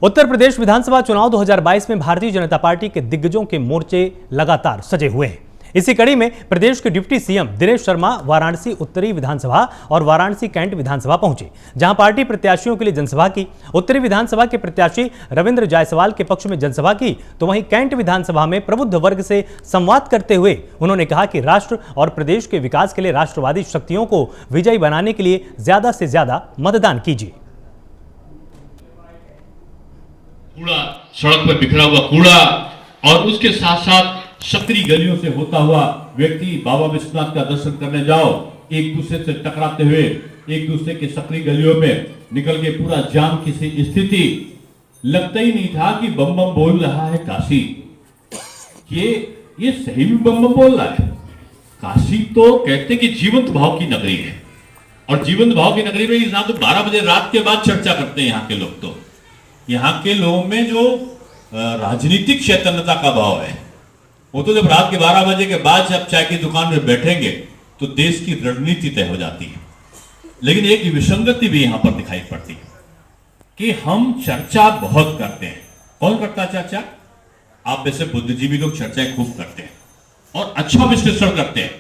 उत्तर प्रदेश विधानसभा चुनाव 2022 में भारतीय जनता पार्टी के दिग्गजों के मोर्चे लगातार सजे हुए हैं। इसी कड़ी में प्रदेश के डिप्टी सीएम दिनेश शर्मा वाराणसी उत्तरी विधानसभा और वाराणसी कैंट विधानसभा पहुंचे, जहां पार्टी प्रत्याशियों के लिए जनसभा की। उत्तरी विधानसभा के प्रत्याशी रविंद्र जायसवाल के पक्ष में जनसभा की, तो वहीं कैंट विधानसभा में प्रबुद्ध वर्ग से संवाद करते हुए उन्होंने कहा कि राष्ट्र और प्रदेश के विकास के लिए राष्ट्रवादी शक्तियों को विजयी बनाने के लिए ज्यादा से ज्यादा मतदान कीजिए। कूड़ा, सड़क पर बिखरा हुआ कूड़ा और उसके साथ साथ सकरी गलियों से होता हुआ व्यक्ति बाबा विश्वनाथ का दर्शन करने जाओ, एक दूसरे से टकराते हुए एक दूसरे के सकरी गलियों में निकल के पूरा जाम की स्थिति। लगता ही नहीं था कि बम बम बोल रहा है काशी। ये सही में बम बम बोल रहा है। काशी तो कहते कि जीवंत भाव की नगरी है, और जीवंत भाव की नगरी में ना तो 12 बजे रात के बाद चर्चा करते हैं यहाँ के लोग। तो यहाँ के लोगों में जो राजनीतिक चैतन्यता का भाव है, वो तो जब रात के 12 बजे के बाद जब चाय की दुकान में बैठेंगे तो देश की रणनीति तय हो जाती है। लेकिन एक विसंगति भी यहां पर दिखाई पड़ती है कि हम चर्चा बहुत करते हैं। कौन करता है चर्चा? आप जैसे बुद्धिजीवी लोग चर्चाएं खूब करते हैं और अच्छा विश्लेषण करते हैं।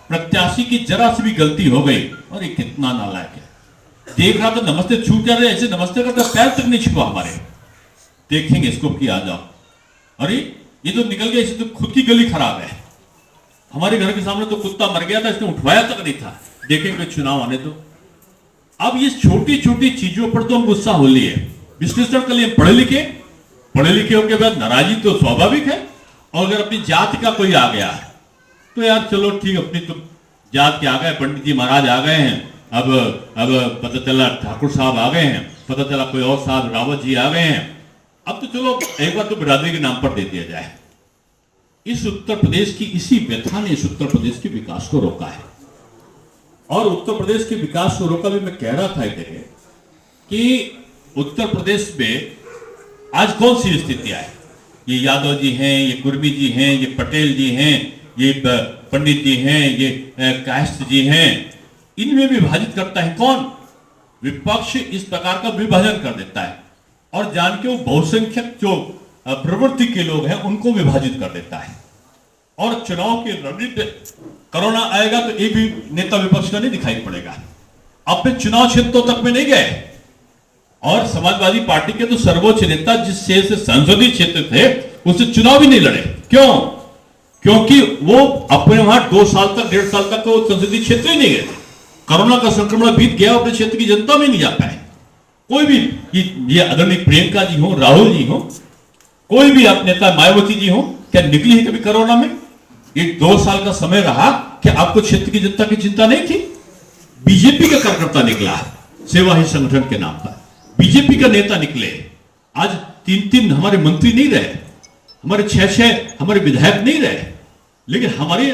प्रत्याशी की जरा सी भी गलती हो गई और ये कितना नालायक है, देख रहा तो नमस्ते छूट जा रहे, ऐसे नमस्ते करते पैर तक नहीं छुपा हमारे। देखेंगे इसको कि आ जाओ, अरे ये तो निकल गया, इसे तो खुद की गली खराब है। हमारे घर के सामने तो कुत्ता मर गया था, इसने उठवाया तक नहीं था। देखेंगे चुनाव आने दो। अब ये छोटी छोटी चीजों पर तो हम गुस्सा हो लिए, विश्लेषण के लिए पढ़े लिखे के बाद नाराजगी तो स्वाभाविक है। और अगर अपनी जाति का कोई आ गया तो यार चलो ठीक, अपनी तो जात के आ गए, पंडित जी महाराज आ गए हैं, अब पता चला ठाकुर साहब आ गए हैं, पता चला कोई और साहब रावत जी आ गए हैं, अब तो चलो एक बार तो बिरादरी के नाम पर दे दिया जाए। इस उत्तर प्रदेश की इसी व्यथा ने इस उत्तर प्रदेश के विकास को रोका है। और उत्तर प्रदेश के विकास को रोका भी मैं कह रहा था कि उत्तर प्रदेश में आज कौन सी स्थितियां है। ये यादव जी हैं, ये कुर्मी जी हैं, ये पटेल जी हैं, ये पंडित जी हैं, ये कायस्थ जी हैं। इनमें विभाजित करता है कौन? विपक्ष इस प्रकार का विभाजन कर देता है और जान के वो बहुसंख्यक जो प्रवृत्ति के लोग हैं उनको विभाजित कर देता है। और चुनाव के रणनीति, कोरोना आएगा तो एक भी नेता विपक्ष का नहीं दिखाई पड़ेगा। अब वे चुनाव क्षेत्रों तक में नहीं गए, और समाजवादी पार्टी के तो सर्वोच्च नेता जिस से संसदीय क्षेत्र थे उससे चुनाव भी नहीं लड़े। क्यों? क्योंकि वो अपने वहां 2 साल तक 1.5 साल तक वो संसदीय क्षेत्र ही नहीं गए थे। कोरोना का संक्रमण बीत गया, अपने क्षेत्र की जनता में नहीं जा पाए। कोई भी ये आदरणीय प्रियंका जी हो, राहुल जी हो, कोई भी आप नेता, मायावती जी हो, क्या निकली है कभी कोरोना में? ये 2 साल का समय रहा कि आपको क्षेत्र की जनता की चिंता नहीं थी? बीजेपी का कार्यकर्ता निकला सेवा ही संगठन के नाम पर, बीजेपी का नेता निकले। आज 3-3 हमारे मंत्री नहीं रहे, हमारे 6-6 हमारे विधायक नहीं रहे, लेकिन हमारे